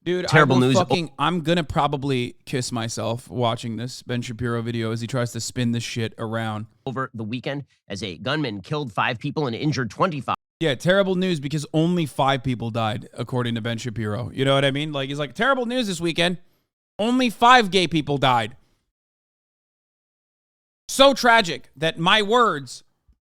Dude, terrible news. I'm gonna probably kiss myself watching this Ben Shapiro video as he tries to spin this shit around. Over the weekend, as a gunman killed 5 people and injured 25. Yeah, terrible news because only 5 people died, according to Ben Shapiro. You know what I mean? Like, he's like, terrible news this weekend. Only 5 gay people died. So tragic that my words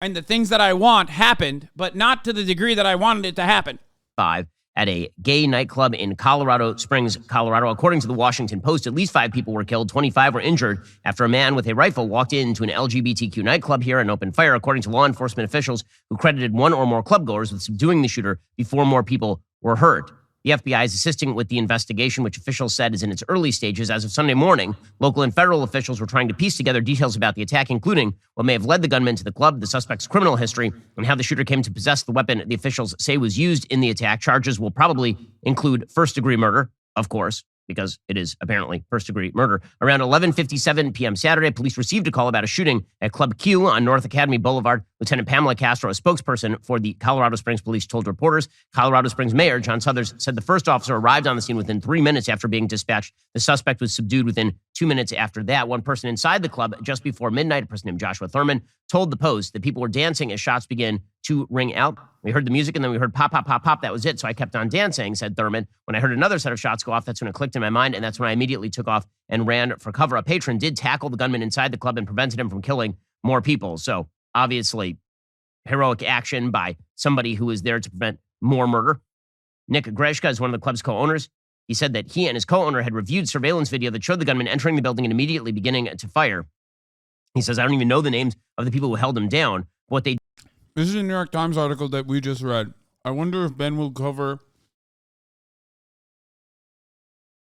and the things that I want happened, but not to the degree that I wanted it to happen. 5 at a gay nightclub in Colorado Springs, Colorado. According to the Washington Post, at least 5 people were killed, 25 were injured after a man with a rifle walked into an LGBTQ nightclub here and opened fire, according to law enforcement officials who credited 1 or more clubgoers with subduing the shooter before more people were hurt. The FBI is assisting with the investigation, which officials said is in its early stages. As of Sunday morning, local and federal officials were trying to piece together details about the attack, including what may have led the gunman to the club, the suspect's criminal history, and how the shooter came to possess the weapon the officials say was used in the attack. Charges will probably include first-degree murder, of course, because it is apparently first-degree murder. Around 11:57 p.m. Saturday, police received a call about a shooting at Club Q on North Academy Boulevard. Lieutenant Pamela Castro, a spokesperson for the Colorado Springs Police, told reporters. Colorado Springs Mayor John Suthers said the first officer arrived on the scene within 3 minutes after being dispatched. The suspect was subdued within 2 minutes after that. One person inside the club just before midnight, a person named Joshua Thurman, told the Post that people were dancing as shots began to ring out. We heard the music and then we heard pop, pop, pop, pop. That was it. So I kept on dancing, said Thurman. When I heard another set of shots go off, that's when it clicked in my mind. And that's when I immediately took off and ran for cover. A patron did tackle the gunman inside the club and prevented him from killing more people. So obviously heroic action by somebody who was there to prevent more murder. Nick Greshka is one of the club's co-owners. He said that he and his co-owner had reviewed surveillance video that showed the gunman entering the building and immediately beginning to fire. He says, I don't even know the names of the people who held him down. What they This is a New York Times article that we just read. I wonder if Ben will cover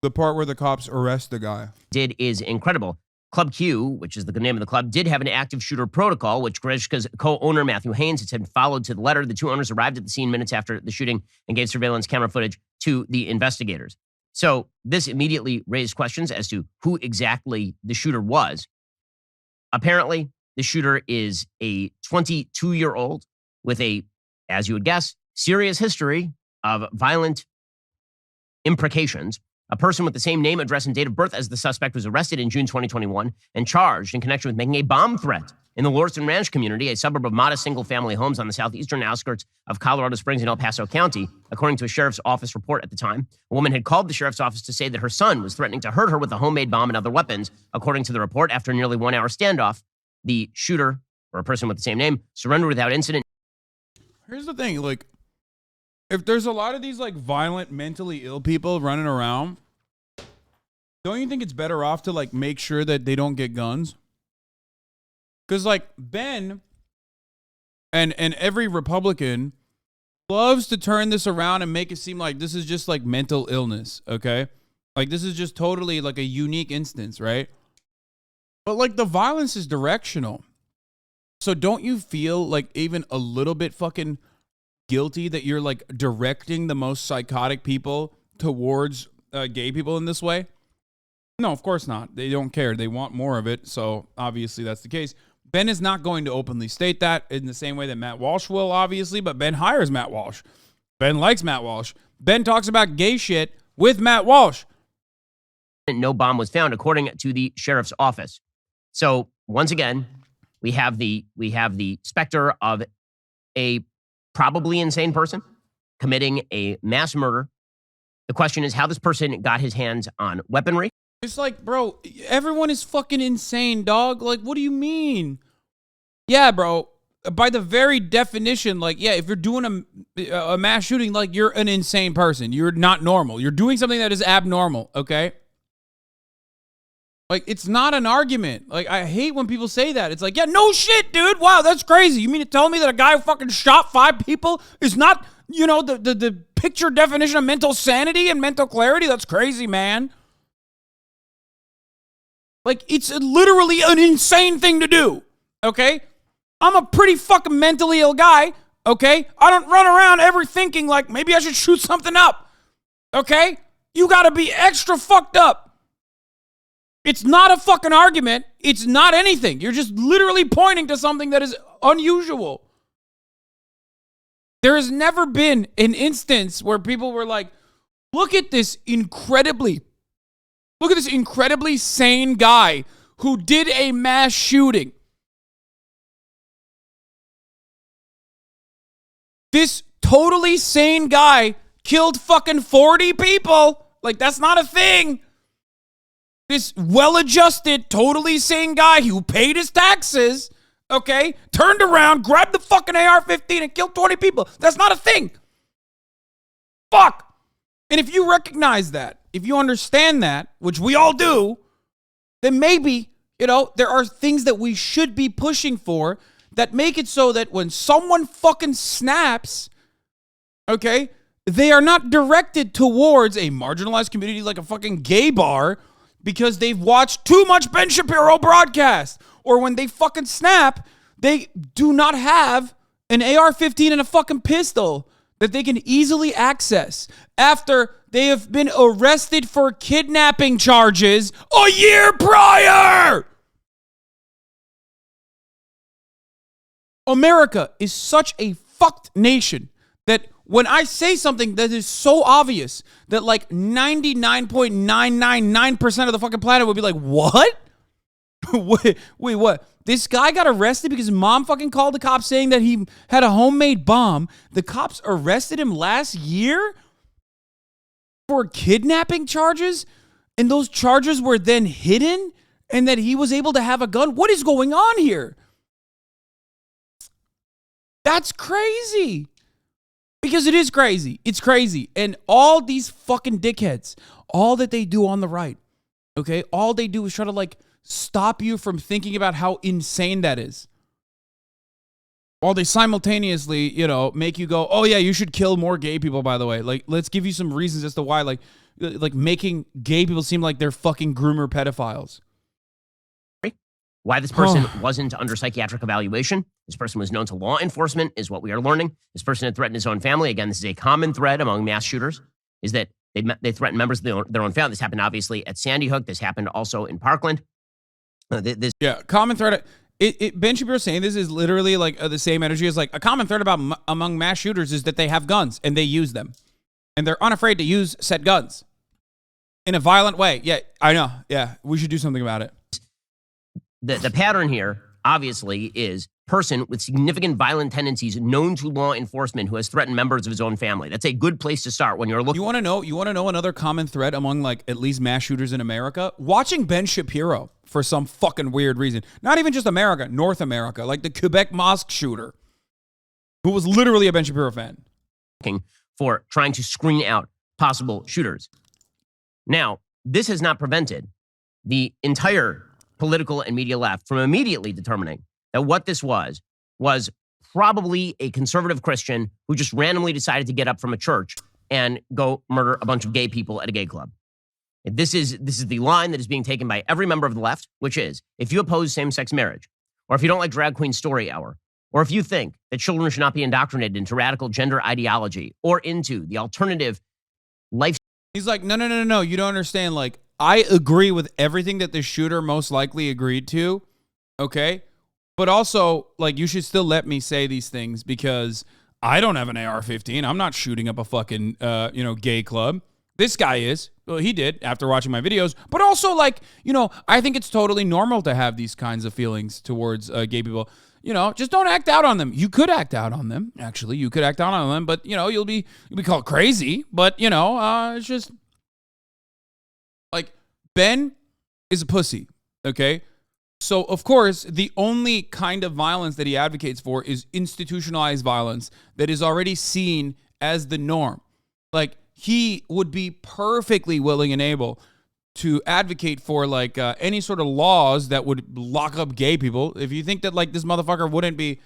the part where the cops arrest the guy. Did is incredible. Club Q, which is the name of the club, did have an active shooter protocol, which Grishka's co-owner, Matthew Haynes, had said followed to the letter. The 2 owners arrived at the scene minutes after the shooting and gave surveillance camera footage to the investigators. So this immediately raised questions as to who exactly the shooter was. Apparently, the shooter is a 22-year-old with a, as you would guess, serious history of violent imprecations. A person with the same name, address, and date of birth as the suspect was arrested in June 2021 and charged in connection with making a bomb threat in the Lordston Ranch community, a suburb of modest single-family homes on the southeastern outskirts of Colorado Springs in El Paso County, according to a sheriff's office report at the time. A woman had called the sheriff's office to say that her son was threatening to hurt her with a homemade bomb and other weapons. According to the report, after a nearly 1-hour standoff, the shooter, or a person with the same name, surrendered without incident. Here's the thing, like, if there's a lot of these, like, violent, mentally ill people running around, don't you think it's better off to, like, make sure that they don't get guns? Because, like, Ben and every Republican loves to turn this around and make it seem like this is just, like, mental illness, okay? Like, this is just totally, like, a unique instance, right? But, like, the violence is directional. So don't you feel, like, even a little bit fucking guilty that you're, like, directing the most psychotic people towards gay people in this way? No, of course not. They don't care. They want more of it. So obviously that's the case. Ben is not going to openly state that in the same way that Matt Walsh will, obviously, but Ben hires Matt Walsh. Ben likes Matt Walsh. Ben talks about gay shit with Matt Walsh. No bomb was found, according to the sheriff's office. So once again, we have the specter of a probably insane person committing a mass murder. The question is how this person got his hands on weaponry. It's like, bro, everyone is fucking insane, dog. Like, what do you mean? Yeah, bro. By the very definition, like, yeah, if you're doing a mass shooting, like, you're an insane person. You're not normal. You're doing something that is abnormal, okay? Like, it's not an argument. Like, I hate when people say that. It's like, yeah, no shit, dude. Wow, that's crazy. You mean to tell me that a guy who fucking shot 5 people is not, you know, the picture definition of mental sanity and mental clarity? That's crazy, man. Like, it's literally an insane thing to do, okay? I'm a pretty fucking mentally ill guy, okay? I don't run around ever thinking, like, maybe I should shoot something up, okay? You gotta be extra fucked up. It's not a fucking argument. It's not anything. You're just literally pointing to something that is unusual. There has never been an instance where people were like, Look at this incredibly sane guy who did a mass shooting. This totally sane guy killed fucking 40 people. Like, that's not a thing. This well-adjusted, totally sane guy who paid his taxes, okay, turned around, grabbed the fucking AR-15 and killed 20 people. That's not a thing. Fuck. And if you recognize that, if you understand that, which we all do, then maybe, there are things that we should be pushing for that make it so that when someone fucking snaps, okay, they are not directed towards a marginalized community like a fucking gay bar because they've watched too much Ben Shapiro broadcast. Or when they fucking snap, they do not have an AR-15 and a fucking pistol that they can easily access after they have been arrested for kidnapping charges a year prior. America is such a fucked nation that when I say something that is so obvious that like 99.999% of the fucking planet would be like, what? Wait, what? This guy got arrested because his mom fucking called the cops saying that he had a homemade bomb. The cops arrested him last year for kidnapping charges, and those charges were then hidden, and that he was able to have a gun. What is going on here? That's crazy. Because it is crazy. It's crazy. And all these fucking dickheads, all that they do on the right, okay, all they do is try to like stop you from thinking about how insane that is. While they simultaneously, make you go, oh yeah, you should kill more gay people, by the way. Like, let's give you some reasons as to why, like making gay people seem like they're fucking groomer pedophiles. Why this person wasn't under psychiatric evaluation. This person was known to law enforcement, is what we are learning. This person had threatened his own family. Again, this is a common thread among mass shooters, is that they threaten members of their own family. This happened, obviously, at Sandy Hook. This happened also in Parkland. Common thread. Ben Shapiro saying this is literally like the same energy as like a common thread among mass shooters is that they have guns and they use them. And they're unafraid to use said guns in a violent way. Yeah, I know. Yeah, we should do something about it. The pattern here, obviously, is person with significant violent tendencies known to law enforcement who has threatened members of his own family. That's a good place to start when you're looking. You want to know another common thread among like at least mass shooters in America? Watching Ben Shapiro for some fucking weird reason. Not even just America, North America, like the Quebec mosque shooter who was literally a Ben Shapiro fan. For trying to screen out possible shooters. Now, this has not prevented the entire political and media left from immediately determining that what this was probably a conservative Christian who just randomly decided to get up from a church and go murder a bunch of gay people at a gay club. This is the line that is being taken by every member of the left, which is, if you oppose same-sex marriage, or if you don't like Drag Queen Story Hour, or if you think that children should not be indoctrinated into radical gender ideology or into the alternative life. He's like, no, you don't understand. Like, I agree with everything that the shooter most likely agreed to, okay? But also, like, you should still let me say these things because I don't have an AR-15. I'm not shooting up a fucking, gay club. This guy is. Well, he did after watching my videos. But also, like, I think it's totally normal to have these kinds of feelings towards gay people. Just don't act out on them. You could act out on them, actually. You could act out on them, but, you'll be called crazy. But, it's just... Like, Ben is a pussy, okay? So, of course, the only kind of violence that he advocates for is institutionalized violence that is already seen as the norm. Like, he would be perfectly willing and able to advocate for, like, any sort of laws that would lock up gay people. If you think that, like, this motherfucker wouldn't be,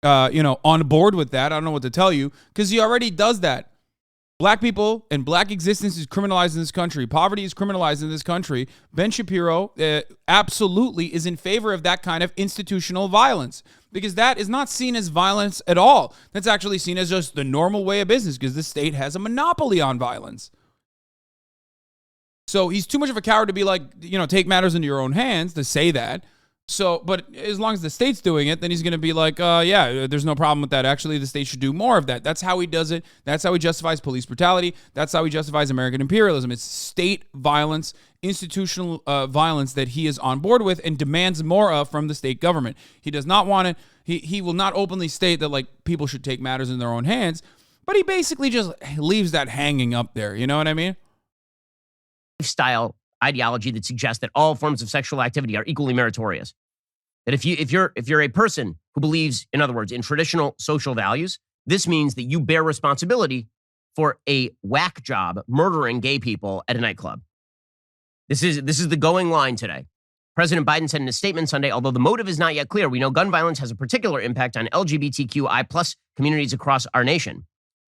on board with that, I don't know what to tell you, because he already does that. Black people and black existence is criminalized in this country. Poverty is criminalized in this country. Ben Shapiro absolutely is in favor of that kind of institutional violence because that is not seen as violence at all. That's actually seen as just the normal way of business because the state has a monopoly on violence. So he's too much of a coward to be like, take matters into your own hands, to say that, So, but as long as the state's doing it, then he's going to be like, yeah, there's no problem with that. Actually, the state should do more of that. That's how he does it. That's how he justifies police brutality. That's how he justifies American imperialism. It's state violence, institutional violence that he is on board with and demands more of from the state government. He does not want it. He will not openly state that like people should take matters in their own hands, but he basically just leaves that hanging up there. You know what I mean? Lifestyle ideology that suggests that all forms of sexual activity are equally meritorious. That if you're a person who believes, in other words, in traditional social values, this means that you bear responsibility for a whack job murdering gay people at a nightclub. This is the going line today. President Biden said in a statement Sunday, although the motive is not yet clear, we know gun violence has a particular impact on LGBTQI plus communities across our nation,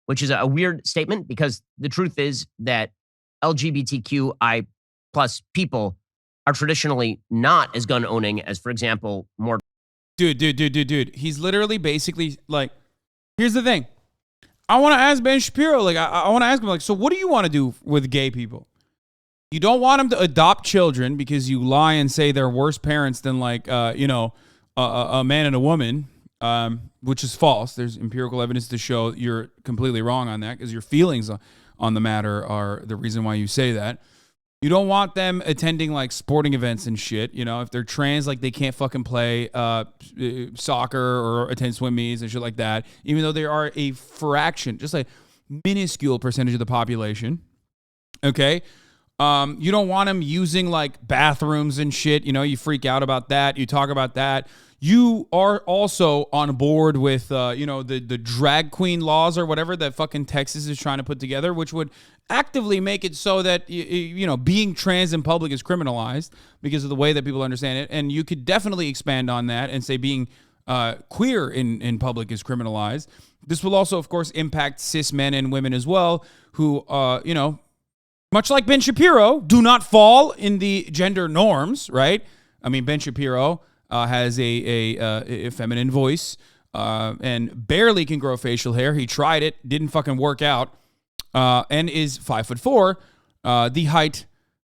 which is a weird statement because the truth is that LGBTQI plus people are traditionally not as gun owning as, for example, more. Dude. He's literally basically like, here's the thing. I want to ask Ben Shapiro, like, I want to ask him, like, so what do you want to do with gay people? You don't want them to adopt children because you lie and say they're worse parents than, like, a man and a woman, which is false. There's empirical evidence to show you're completely wrong on that because your feelings on the matter are the reason why you say that. You don't want them attending like sporting events and shit. You know, if they're trans, like they can't fucking play soccer or attend swim meets and shit like that, even though they are a fraction, just a minuscule percentage of the population. Okay. You don't want them using like bathrooms and shit. You know, you freak out about that. You talk about that. You are also on board with, the drag queen laws or whatever that fucking Texas is trying to put together, which would actively make it so that, being trans in public is criminalized because of the way that people understand it. And you could definitely expand on that and say being queer in public is criminalized. This will also, of course, impact cis men and women as well, who, much like Ben Shapiro, do not fall in the gender norms, right? I mean, Ben Shapiro has a feminine voice and barely can grow facial hair. He tried it, didn't fucking work out, and is 5'4", the height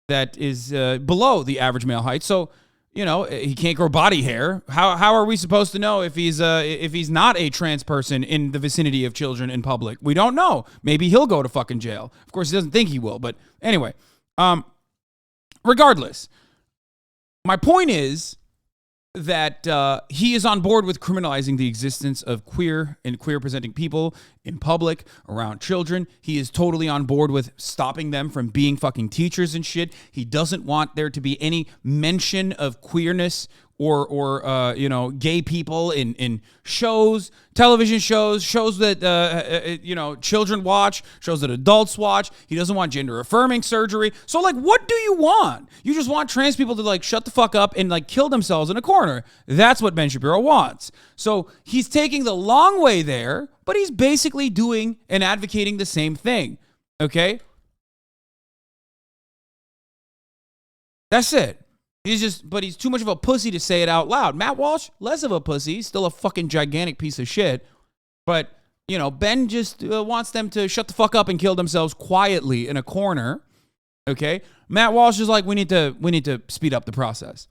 that is below the average male height. So, he can't grow body hair. How are we supposed to know if he's not a trans person in the vicinity of children in public? We don't know. Maybe he'll go to fucking jail. Of course, he doesn't think he will. But anyway, regardless, my point is that he is on board with criminalizing the existence of queer and queer-presenting people in public, around children. He is totally on board with stopping them from being fucking teachers and shit. He doesn't want there to be any mention of queerness or gay people in shows, television shows that, children watch, shows that adults watch. He doesn't want gender affirming surgery. So, like, what do you want? You just want trans people to, like, shut the fuck up and, like, kill themselves in a corner. That's what Ben Shapiro wants. So he's taking the long way there, but he's basically doing and advocating the same thing. Okay? That's it. But he's too much of a pussy to say it out loud. Matt Walsh, less of a pussy, still a fucking gigantic piece of shit. But, Ben just wants them to shut the fuck up and kill themselves quietly in a corner. Okay? Matt Walsh is like, we need to speed up the process.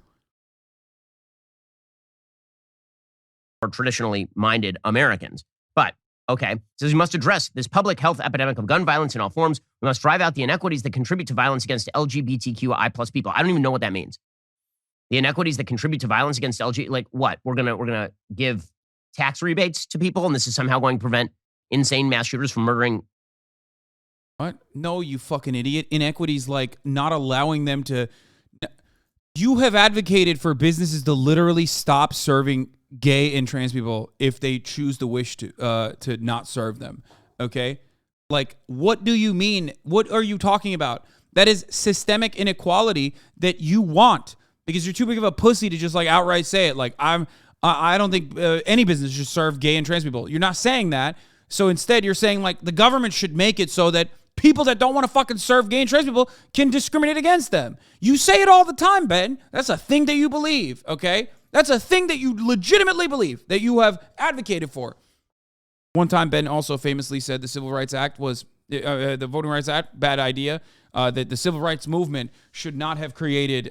For traditionally minded Americans. But, okay, says we must address this public health epidemic of gun violence in all forms. We must drive out the inequities that contribute to violence against LGBTQI plus people. I don't even know what that means. The inequities that contribute to violence against LG, like what? We're gonna give tax rebates to people, and this is somehow going to prevent insane mass shooters from murdering. What? No, you fucking idiot. Inequities like not allowing them to. You have advocated for businesses to literally stop serving gay and trans people if they choose to wish to not serve them. Okay, like what do you mean? What are you talking about? That is systemic inequality that you want. Because you're too big of a pussy to just like outright say it. Like I don't think any business should serve gay and trans people. You're not saying that. So instead, you're saying like the government should make it so that people that don't want to fucking serve gay and trans people can discriminate against them. You say it all the time, Ben. That's a thing that you believe. Okay, that's a thing that you legitimately believe that you have advocated for. One time, Ben also famously said the Civil Rights Act was the Voting Rights Act, bad idea. That the civil rights movement should not have created,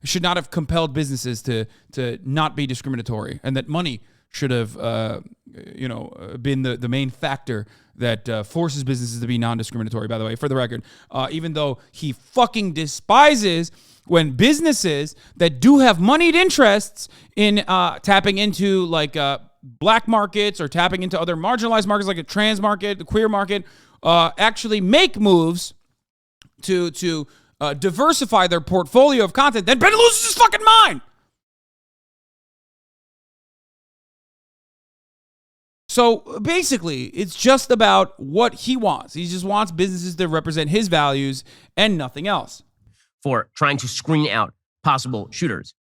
should not have compelled businesses to not be discriminatory, and that money should have been the main factor that forces businesses to be non-discriminatory, by the way, for the record, even though he fucking despises when businesses that do have moneyed interests in tapping into like black markets or tapping into other marginalized markets like a trans market, the queer market, actually make moves to diversify their portfolio of content, then Ben loses his fucking mind. So basically, it's just about what he wants. He just wants businesses to represent his values and nothing else. For trying to screen out possible shooters.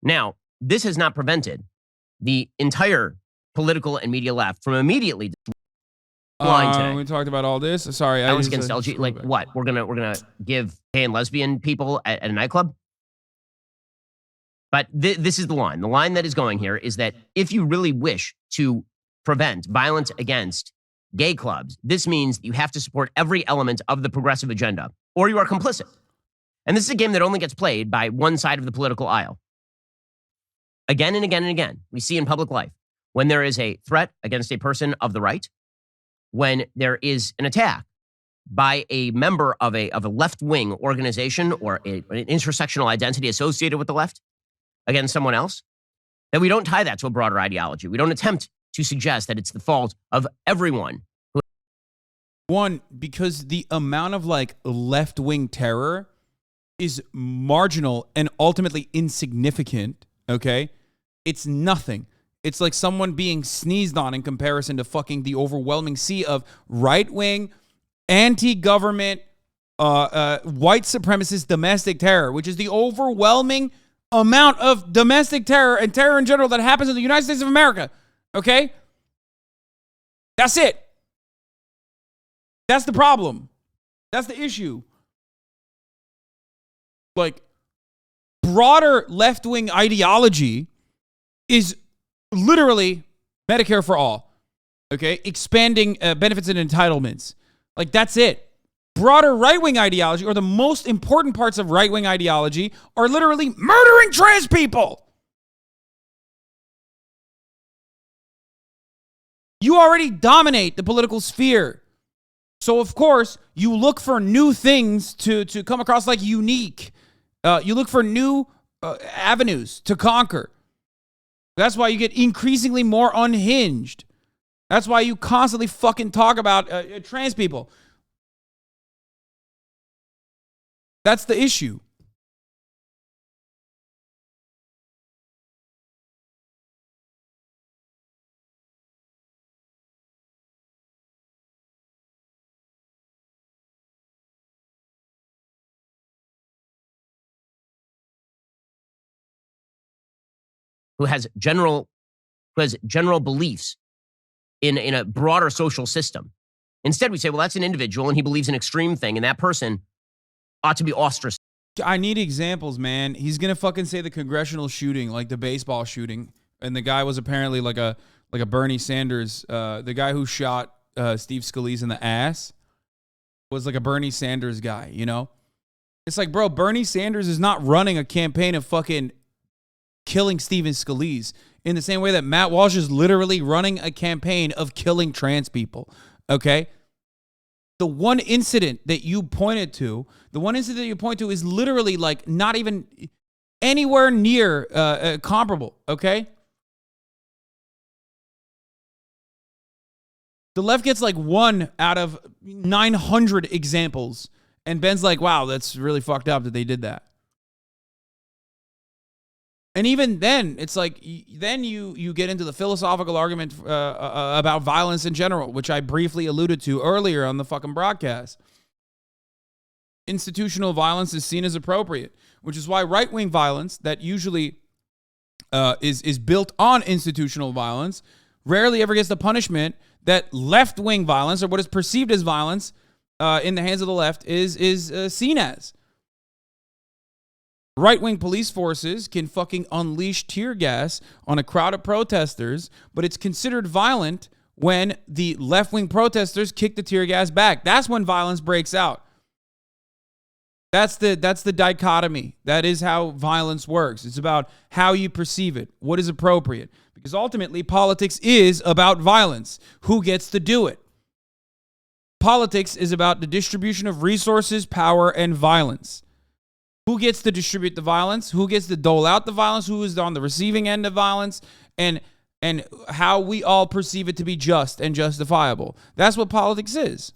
Now, this has not prevented the entire political and media left from immediately lying today. We talked about all this. Sorry, Violence against LG. Like what? We're gonna give gay and lesbian people at a nightclub? But this is the line. The line that is going here is that if you really wish to prevent violence against gay clubs, this means you have to support every element of the progressive agenda, or you are complicit. And this is a game that only gets played by one side of the political aisle. Again and again and again, we see in public life, when there is a threat against a person of the right, when there is an attack by a member of a left-wing organization or an intersectional identity associated with the left against someone else, that we don't tie that to a broader ideology. We don't attempt to suggest that it's the fault of everyone. One, because the amount of like left-wing terror is marginal and ultimately insignificant, okay? It's nothing. It's like someone being sneezed on in comparison to fucking the overwhelming sea of right-wing, anti-government, white supremacist domestic terror, which is the overwhelming amount of domestic terror and terror in general that happens in the United States of America, okay? That's it. That's the problem. That's the issue. Like, broader left-wing ideology is literally Medicare for all, okay? Expanding benefits and entitlements. Like, that's it. Broader right-wing ideology, or the most important parts of right-wing ideology, are literally murdering trans people. You already dominate the political sphere. So, of course, you look for new things to come across like unique. You look for new avenues to conquer. That's why you get increasingly more unhinged. That's why you constantly fucking talk about trans people. That's the issue. Who has general beliefs in a broader social system. Instead, we say, well, that's an individual and he believes an extreme thing, and that person ought to be ostracized. I need examples, man. He's gonna fucking say the congressional shooting, like the baseball shooting, and the guy was apparently like a Bernie Sanders. The guy who shot Steve Scalise in the ass was like a Bernie Sanders guy, you know? It's like, bro, Bernie Sanders is not running a campaign of fucking killing Steven Scalise in the same way that Matt Walsh is literally running a campaign of killing trans people, okay? The one incident that you pointed to, is literally like not even anywhere near comparable, okay? The left gets like 1 out of 900 examples, and Ben's like, wow, that's really fucked up that they did that. And even then, it's like, then you get into the philosophical argument about violence in general, which I briefly alluded to earlier on the fucking broadcast. Institutional violence is seen as appropriate, which is why right-wing violence that usually is built on institutional violence rarely ever gets the punishment that left-wing violence, or what is perceived as violence in the hands of the left, is seen as. Right-wing police forces can fucking unleash tear gas on a crowd of protesters, but it's considered violent when the left-wing protesters kick the tear gas back. That's when violence breaks out. That's the dichotomy. That is how violence works. It's about how you perceive it, what is appropriate. Because ultimately, politics is about violence. Who gets to do it? Politics is about the distribution of resources, power, and violence. Who gets to distribute the violence? Who gets to dole out the violence? Who is on the receiving end of violence? And how we all perceive it to be just and justifiable. That's what politics is.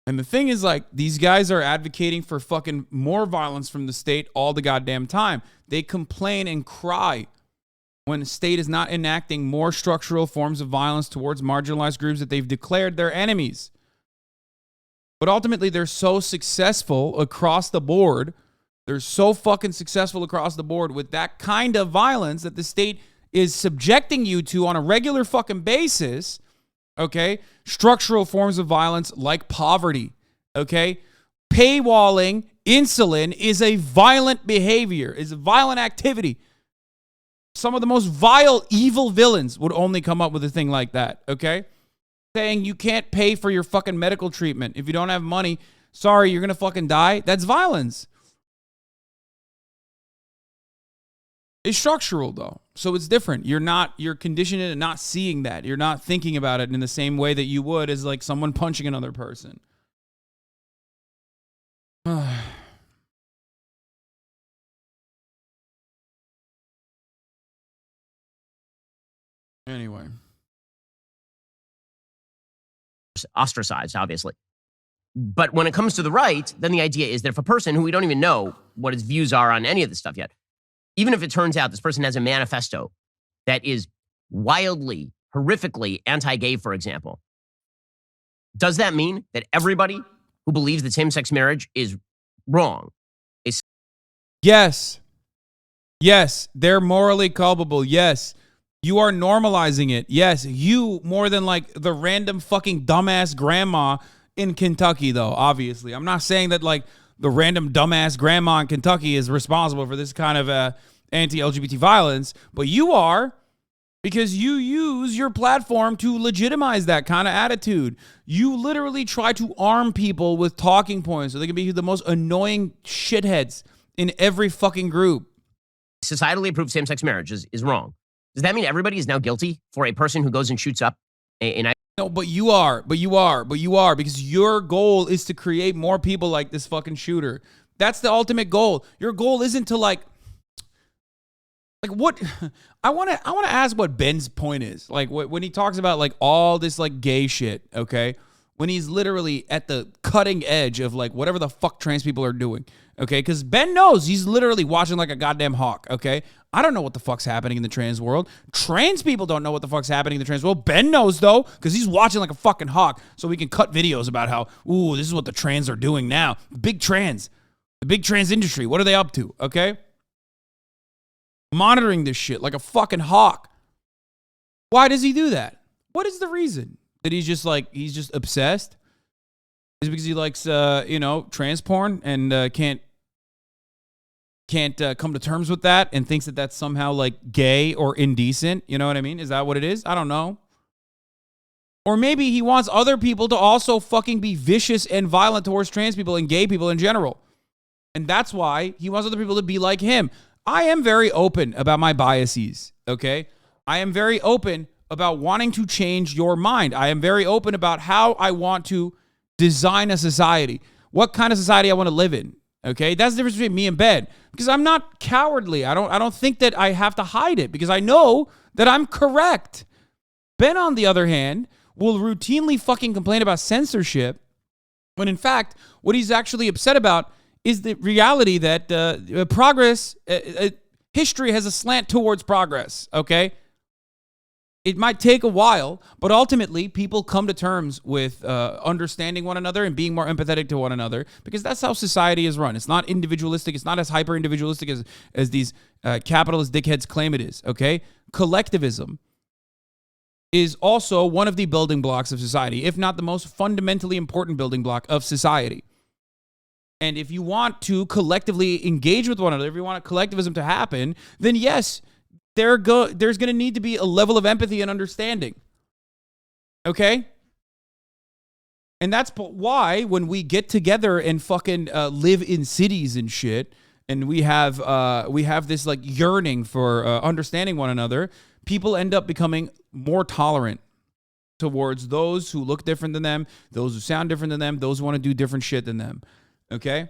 And the thing is, like, these guys are advocating for fucking more violence from the state all the goddamn time. They complain and cry when the state is not enacting more structural forms of violence towards marginalized groups that they've declared their enemies. But ultimately, they're so successful across the board. They're so fucking successful across the board with that kind of violence that the state is subjecting you to on a regular fucking basis. Okay? Structural forms of violence like poverty. Okay? Paywalling insulin is a violent behavior, is a violent activity. Some of the most vile, evil villains would only come up with a thing like that. Okay? Saying you can't pay for your fucking medical treatment. If you don't have money, sorry, you're going to fucking die. That's violence. It's structural, though. So it's different. You're conditioned into not seeing that. You're not thinking about it in the same way that you would as like someone punching another person. Anyway. Ostracized, obviously. But when it comes to the right, then the idea is that if a person who we don't even know what his views are on any of this stuff yet, even if it turns out this person has a manifesto that is wildly, horrifically anti-gay, for example, does that mean that everybody who believes that same-sex marriage is wrong? Yes. Yes, they're morally culpable. Yes. You are normalizing it. Yes, you more than like the random fucking dumbass grandma in Kentucky, though, obviously. I'm not saying that like the random dumbass grandma in Kentucky is responsible for this kind of anti-LGBT violence, but you are, because you use your platform to legitimize that kind of attitude. You literally try to arm people with talking points so they can be the most annoying shitheads in every fucking group. Societally approved same-sex marriage is wrong. Does that mean everybody is now guilty for a person who goes and shoots up No, but you are, because your goal is to create more people like this fucking shooter. That's the ultimate goal. Your goal isn't to like what I want to ask what Ben's point is. Like when he talks about like all this like gay shit, okay? When he's literally at the cutting edge of like whatever the fuck trans people are doing, okay? Because Ben knows he's literally watching like a goddamn hawk, okay? I don't know what the fuck's happening in the trans world. Trans people don't know what the fuck's happening in the trans world. Ben knows, though, because he's watching like a fucking hawk, so we can cut videos about how, ooh, this is what the trans are doing now. The big trans industry, what are they up to, okay? Monitoring this shit like a fucking hawk. Why does he do that? What is the reason? That he's just obsessed? Is it because he likes, trans porn and can't come to terms with that and thinks that that's somehow like gay or indecent? You know what I mean? Is that what it is? I don't know. Or maybe he wants other people to also fucking be vicious and violent towards trans people and gay people in general. And that's why he wants other people to be like him. I am very open about my biases, okay? I am very open about wanting to change your mind. I am very open about how I want to design a society. What kind of society I want to live in. Okay, that's the difference between me and Ben. Because I'm not cowardly. I don't think that I have to hide it because I know that I'm correct. Ben, on the other hand, will routinely fucking complain about censorship when in fact, what he's actually upset about is the reality that history has a slant towards progress, okay? It might take a while, but ultimately people come to terms with understanding one another and being more empathetic to one another because that's how society is run. It's not individualistic. It's not as hyper-individualistic as these capitalist dickheads claim it is, okay? Collectivism is also one of the building blocks of society, if not the most fundamentally important building block of society. And if you want to collectively engage with one another, if you want collectivism to happen, then yes, there's going to need to be a level of empathy and understanding. Okay? And that's why when we get together and fucking live in cities and shit, and we have this like yearning for understanding one another, people end up becoming more tolerant towards those who look different than them, those who sound different than them, those who want to do different shit than them. Okay?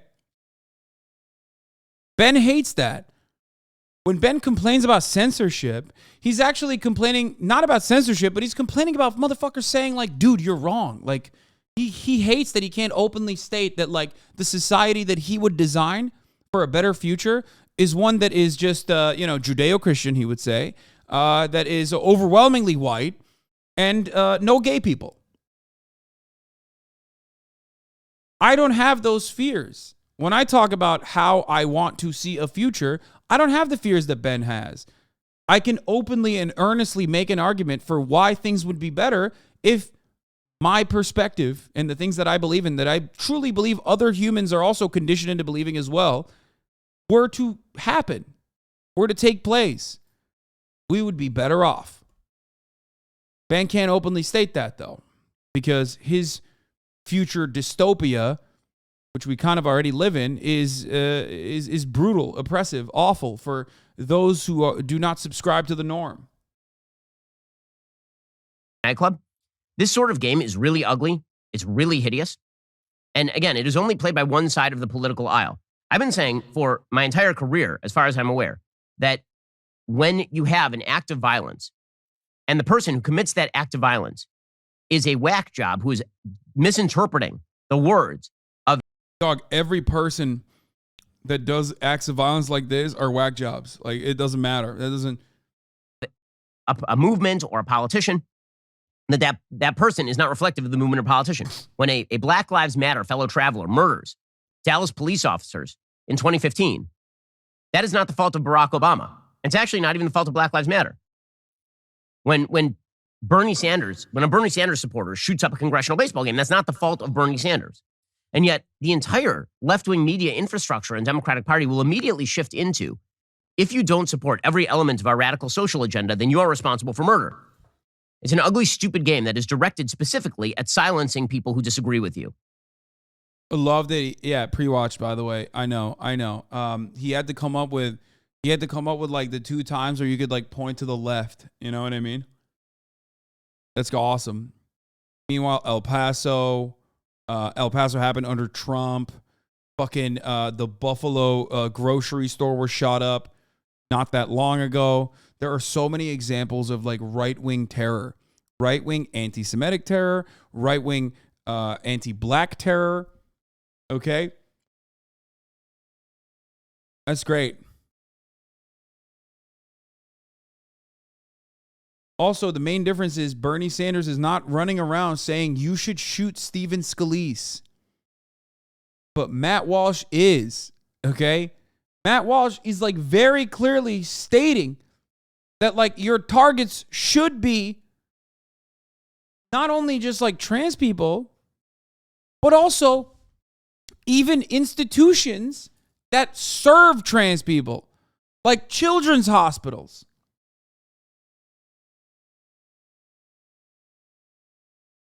Ben hates that. When Ben complains about censorship, he's actually complaining not about censorship, but he's complaining about motherfuckers saying like, dude, you're wrong. Like, he hates that he can't openly state that like the society that he would design for a better future is one that is just, Judeo-Christian, he would say, that is overwhelmingly white and no gay people. I don't have those fears. When I talk about how I want to see a future, I don't have the fears that Ben has. I can openly and earnestly make an argument for why things would be better if my perspective and the things that I believe in, that I truly believe other humans are also conditioned into believing as well, were to happen, were to take place. We would be better off. Ben can't openly state that, though, because his future dystopia, which we kind of already live in, is brutal, oppressive, awful for those who do not subscribe to the norm. Nightclub. This sort of game is really ugly. It's really hideous. And again, it is only played by one side of the political aisle. I've been saying for my entire career, as far as I'm aware, that when you have an act of violence and the person who commits that act of violence is a whack job who is misinterpreting the words of... Dog, every person that does acts of violence like this are whack jobs. Like, it doesn't matter. That doesn't... A movement or a politician, that person is not reflective of the movement or politician. When a Black Lives Matter fellow traveler murders Dallas police officers in 2015, that is not the fault of Barack Obama. It's actually not even the fault of Black Lives Matter. When a Bernie Sanders supporter shoots up a congressional baseball game, that's not the fault of Bernie Sanders. And yet the entire left-wing media infrastructure and Democratic Party will immediately shift into, if you don't support every element of our radical social agenda, then you are responsible for murder. It's an ugly, stupid game that is directed specifically at silencing people who disagree with you. I love that. Pre-watched, by the way. I know. He had to come up with like the 2 times where you could like point to the left. You know what I mean? That's awesome. Meanwhile, El Paso happened under Trump. Fucking the Buffalo grocery store was shot up not that long ago. There are so many examples of like right-wing terror, right-wing anti-Semitic terror, right-wing anti-black terror. Okay? That's great. Also, the main difference is Bernie Sanders is not running around saying you should shoot Stephen Scalise. But Matt Walsh is, okay? Matt Walsh is like very clearly stating that like your targets should be not only just like trans people, but also even institutions that serve trans people, like children's hospitals.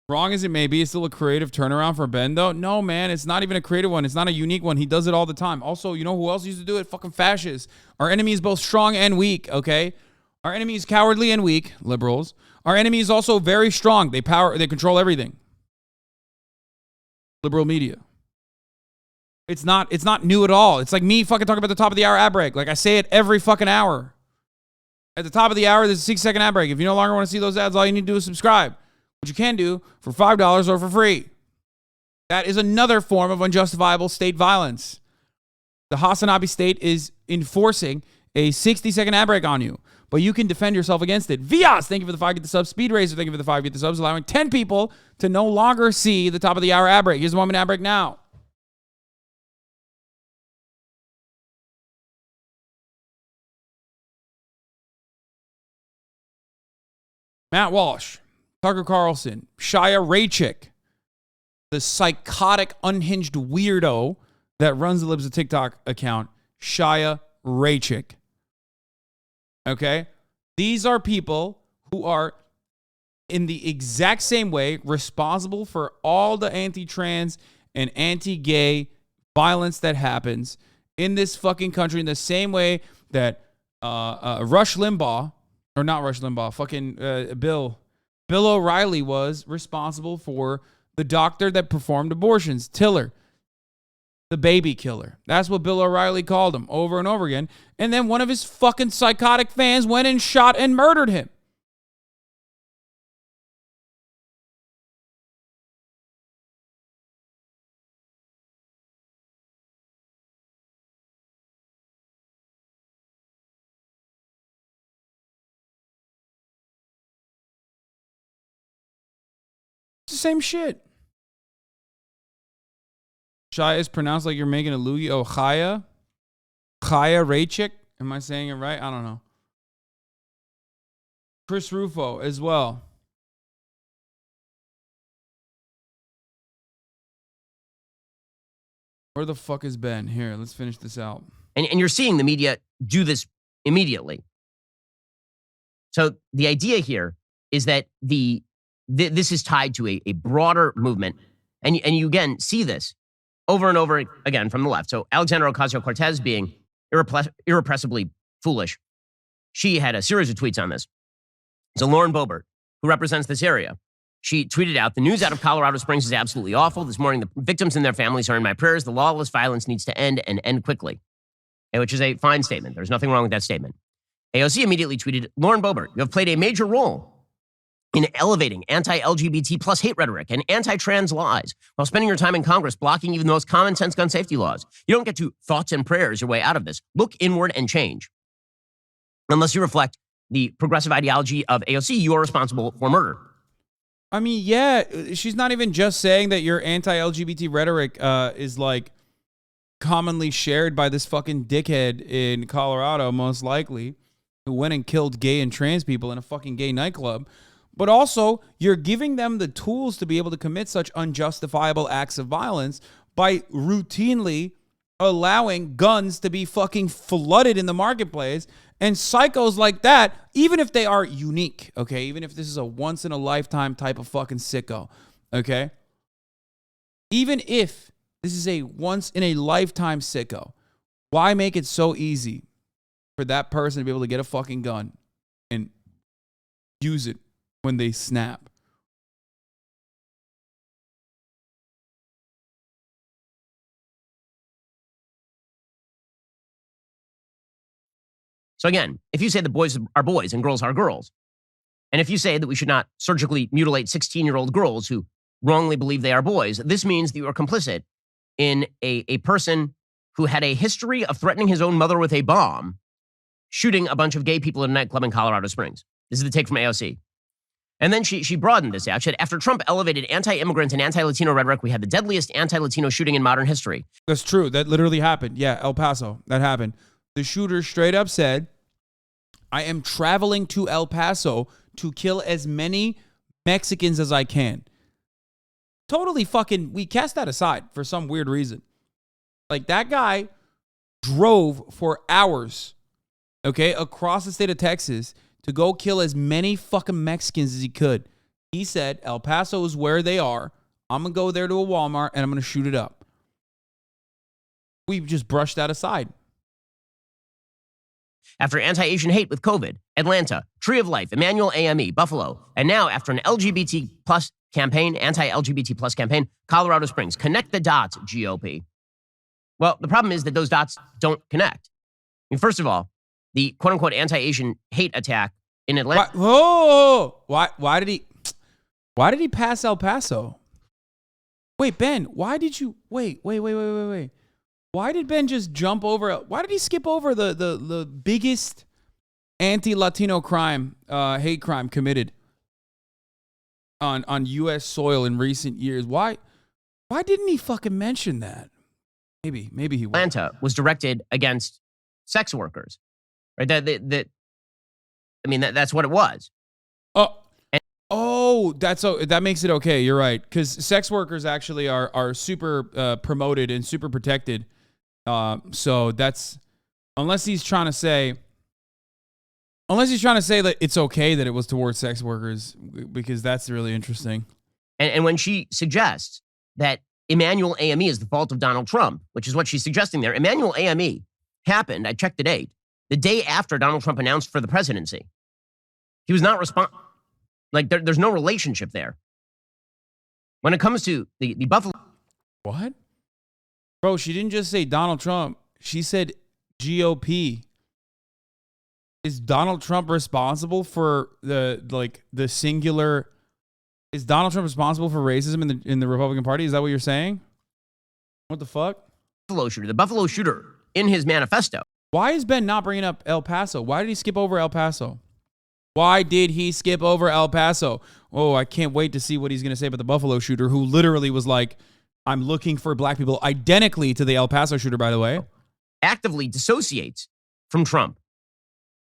Wrong as it may be, it's still a creative turnaround for Ben, though. No, man, it's not even a creative one. It's not a unique one. He does it all the time. Also, you know who else used to do it? Fucking fascists. Our enemy is both strong and weak, okay? Our enemy is cowardly and weak, liberals. Our enemy is also very strong. They control everything. Liberal media. It's not new at all. It's like me fucking talking about the top of the hour ad break. Like I say it every fucking hour. At the top of the hour, there's a 6-second ad break. If you no longer want to see those ads, all you need to do is subscribe, which you can do for $5 or for free. That is another form of unjustifiable state violence. The HasanAbi state is enforcing a 60-second ad break on you, but you can defend yourself against it. Vias, thank you for the 5 get the subs. Speed Racer, thank you for the 5 get the subs, allowing 10 people to no longer see the top of the hour ad break. Here's the 1 minute ad break now. Matt Walsh, Tucker Carlson, Shia Raichik, the psychotic, unhinged weirdo that runs the Libs of TikTok account, Shia Raichik. Okay? These are people who are in the exact same way responsible for all the anti-trans and anti-gay violence that happens in this fucking country in the same way that Rush Limbaugh, or not Rush Limbaugh, fucking Bill O'Reilly was responsible for the doctor that performed abortions, Tiller, the baby killer. That's what Bill O'Reilly called him over and over again. And then one of his fucking psychotic fans went and shot and murdered him. It's the same shit. Shia is pronounced like you're making a loogie. Oh, Chaya Raychick. Am I saying it right? I don't know. Chris Rufo as well. Where the fuck is Ben? Here, let's finish this out. And you're seeing the media do this immediately. So the idea here is that this is tied to a broader movement. And you again see this over and over again from the left. So Alexandra Ocasio-Cortez being irrepressibly foolish. She had a series of tweets on this. So Lauren Boebert, who represents this area, she tweeted out, "The news out of Colorado Springs is absolutely awful. This morning, the victims and their families are in my prayers. The lawless violence needs to end and end quickly," which is a fine statement. There's nothing wrong with that statement. AOC immediately tweeted, "Lauren Boebert, you have played a major role in elevating anti-LGBT plus hate rhetoric and anti-trans lies while spending your time in Congress blocking even the most common sense gun safety laws. You don't get to thoughts and prayers your way out of this. Look inward and change. Unless you reflect the progressive ideology of AOC, you are responsible for murder." I mean, yeah, she's not even just saying that your anti-LGBT rhetoric is like commonly shared by this fucking dickhead in Colorado, most likely, who went and killed gay and trans people in a fucking gay nightclub. But also, you're giving them the tools to be able to commit such unjustifiable acts of violence by routinely allowing guns to be fucking flooded in the marketplace. And psychos like that, even if they are unique, okay, even if this is a once-in-a-lifetime type of fucking sicko, okay, even if this is a once-in-a-lifetime sicko, why make it so easy for that person to be able to get a fucking gun and use it when they snap? So again, if you say that boys are boys and girls are girls, and if you say that we should not surgically mutilate 16-year-old girls who wrongly believe they are boys, this means that you are complicit in a person who had a history of threatening his own mother with a bomb, shooting a bunch of gay people in a nightclub in Colorado Springs. This is the take from AOC. And then she broadened this out. She said, "After Trump elevated anti-immigrant and anti-Latino rhetoric, we had the deadliest anti-Latino shooting in modern history." That's true. That literally happened. Yeah, El Paso. That happened. The shooter straight up said, "I am traveling to El Paso to kill as many Mexicans as I can." Totally fucking, we cast that aside for some weird reason. Like, that guy drove for hours, okay, across the state of Texas to go kill as many fucking Mexicans as he could. He said, El Paso is where they are. I'm going to go there to a Walmart and I'm going to shoot it up. We just brushed that aside. After anti-Asian hate with COVID, Atlanta, Tree of Life, Emmanuel AME, Buffalo, and now after an LGBT plus campaign, anti-LGBT plus campaign, Colorado Springs. Connect the dots, GOP. Well, the problem is that those dots don't connect. I mean, first of all, the quote-unquote anti-Asian hate attack in Atlanta. Why did he pass El Paso? Wait, Ben, why did you wait? Why did Ben just jump over? Why did he skip over the biggest anti-Latino crime, hate crime committed on U.S. soil in recent years? Why didn't he fucking mention that? Maybe he will. Atlanta was directed against sex workers, right? That's what it was. That makes it okay. You're right, because sex workers actually are super promoted and super protected. So that's, unless he's trying to say Unless he's trying to say that it's okay that it was towards sex workers, because that's really interesting. And when she suggests that Emmanuel AME is the fault of Donald Trump, which is what she's suggesting there, Emmanuel AME happened, I checked the day after Donald Trump announced for the presidency. He was not there's no relationship there. When it comes to the Buffalo. What? Bro, she didn't just say Donald Trump. She said GOP. Is Donald Trump responsible for the singular? Is Donald Trump responsible for racism in the Republican Party? Is that what you're saying? What the fuck? The Buffalo shooter in his manifesto. Why is Ben not bringing up El Paso? Why did he skip over El Paso? Why did he skip over El Paso? Oh, I can't wait to see what he's going to say about the Buffalo shooter, who literally was like, I'm looking for black people, identically to the El Paso shooter, by the way. Actively dissociates from Trump.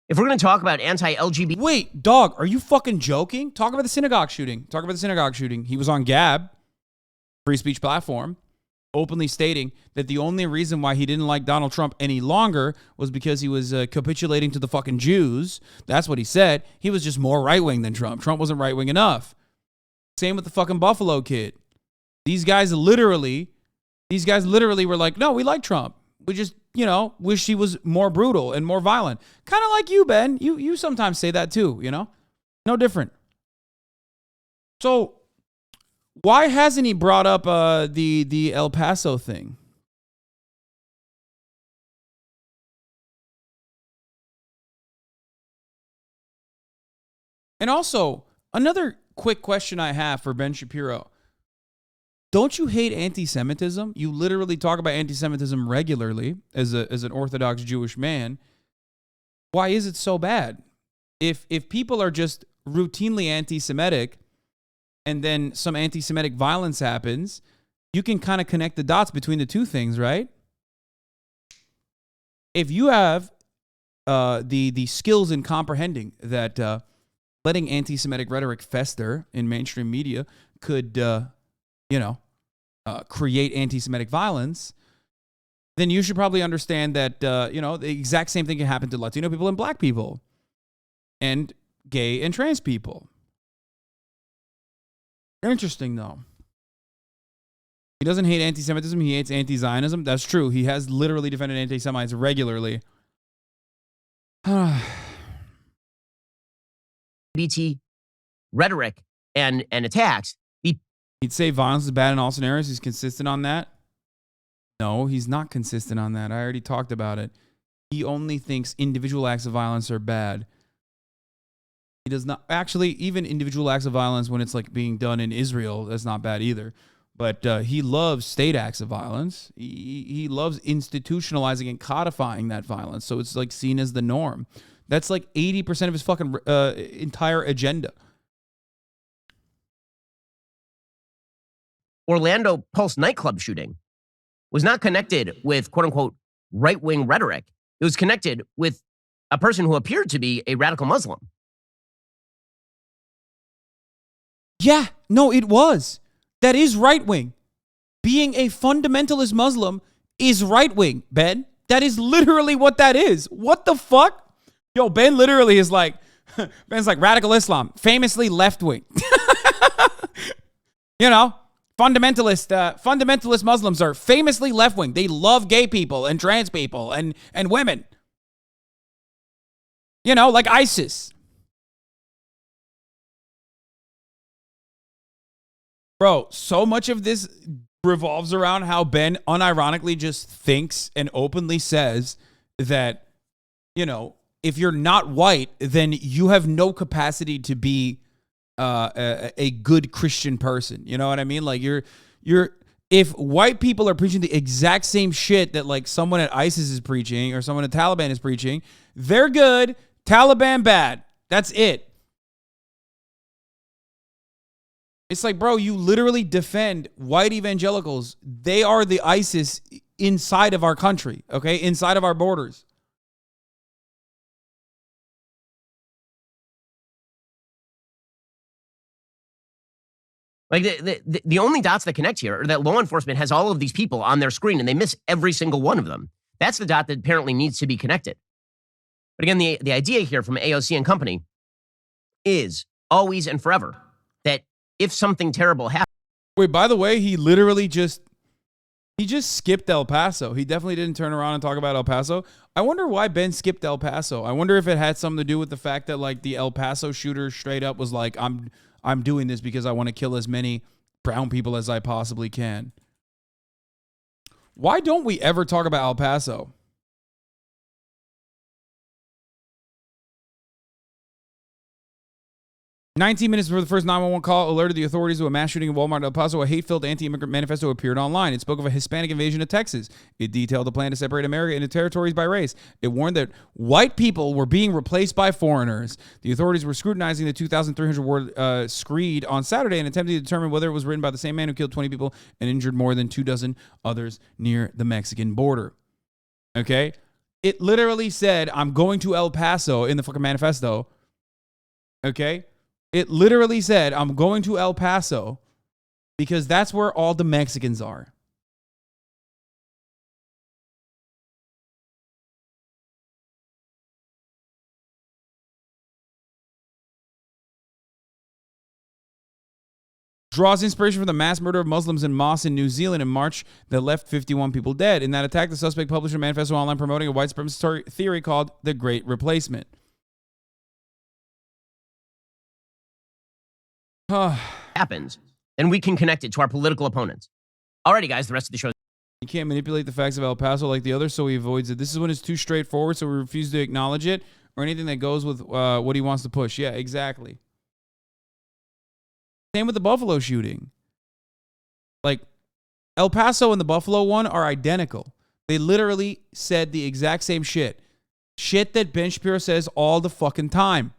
If we're going to talk about anti-LGBT... Wait, dog, are you fucking joking? Talk about the synagogue shooting. He was on Gab, free speech platform, openly stating that the only reason why he didn't like Donald Trump any longer was because he was capitulating to the fucking Jews. That's what he said. He was just more right-wing than Trump. Trump wasn't right-wing enough. Same with the fucking Buffalo kid. These guys literally were like, no, we like Trump. We just, wish he was more brutal and more violent. Kind of like you, Ben. You sometimes say that too, No different. So why hasn't he brought up the El Paso thing? And also, another quick question I have for Ben Shapiro. Don't you hate anti-Semitism? You literally talk about anti-Semitism regularly as an Orthodox Jewish man. Why is it so bad? If people are just routinely anti-Semitic and then some anti-Semitic violence happens, you can kind of connect the dots between the two things, right? If you have the skills in comprehending that letting anti-Semitic rhetoric fester in mainstream media could create anti-Semitic violence, then you should probably understand that, the exact same thing can happen to Latino people and black people and gay and trans people. Interesting, though. He doesn't hate anti-Semitism. He hates anti-Zionism. That's true. He has literally defended anti-Semites regularly. BT rhetoric and attacks. He'd say violence is bad in all scenarios. He's consistent on that. No, he's not consistent on that. I already talked about it. He only thinks individual acts of violence are bad. He does not actually, even individual acts of violence when it's like being done in Israel, that's not bad either. But he loves state acts of violence. He loves institutionalizing and codifying that violence. So it's like seen as the norm. That's like 80% of his fucking entire agenda. Orlando Pulse nightclub shooting was not connected with quote-unquote right-wing rhetoric. It was connected with a person who appeared to be a radical Muslim. Yeah, no, it was. That is right-wing. Being a fundamentalist Muslim is right-wing, Ben. That is literally what that is. What the fuck? Yo, Ben literally is like, Ben's like radical Islam, famously left-wing. Fundamentalist Muslims are famously left-wing. They love gay people and trans people and women. Like ISIS. Bro, so much of this revolves around how Ben unironically just thinks and openly says that, if you're not white, then you have no capacity to be a good Christian person. You know what I mean? Like if white people are preaching the exact same shit that like someone at ISIS is preaching or someone at Taliban is preaching, they're good, Taliban bad. That's it. It's like, bro, you literally defend white evangelicals. They are the ISIS inside of our country, okay? Inside of our borders. Like the only dots that connect here are that law enforcement has all of these people on their screen and they miss every single one of them. That's the dot that apparently needs to be connected. But again, the idea here from AOC and company is always and forever that if something terrible happens. Wait, by the way, he just skipped El Paso. He definitely didn't turn around and talk about El Paso. I wonder why Ben skipped El Paso. I wonder if it had something to do with the fact that like the El Paso shooter straight up was like, I'm doing this because I want to kill as many brown people as I possibly can. Why don't we ever talk about El Paso? 19 minutes before the first 911 call alerted the authorities to a mass shooting in Walmart in El Paso. A hate-filled anti-immigrant manifesto appeared online. It spoke of a Hispanic invasion of Texas. It detailed a plan to separate America into territories by race. It warned that white people were being replaced by foreigners. The authorities were scrutinizing the 2,300-word screed on Saturday and attempting to determine whether it was written by the same man who killed 20 people and injured more than 24 others near the Mexican border. Okay? It literally said, I'm going to El Paso in the fucking manifesto. Okay? It literally said, I'm going to El Paso because that's where all the Mexicans are. Draws inspiration from the mass murder of Muslims in mosques in New Zealand in March that left 51 people dead. In that attack, the suspect published a manifesto online promoting a white supremacist theory called the Great Replacement. Happens, then we can connect it to our political opponents. Alrighty, guys, the rest of the show. You can't manipulate the facts of El Paso like the others, so he avoids it. This is when it's too straightforward, so we refuse to acknowledge it or anything that goes with what he wants to push. Yeah, exactly. Same with the Buffalo shooting. Like, El Paso and the Buffalo one are identical. They literally said the exact same shit. Shit that Ben Shapiro says all the fucking time.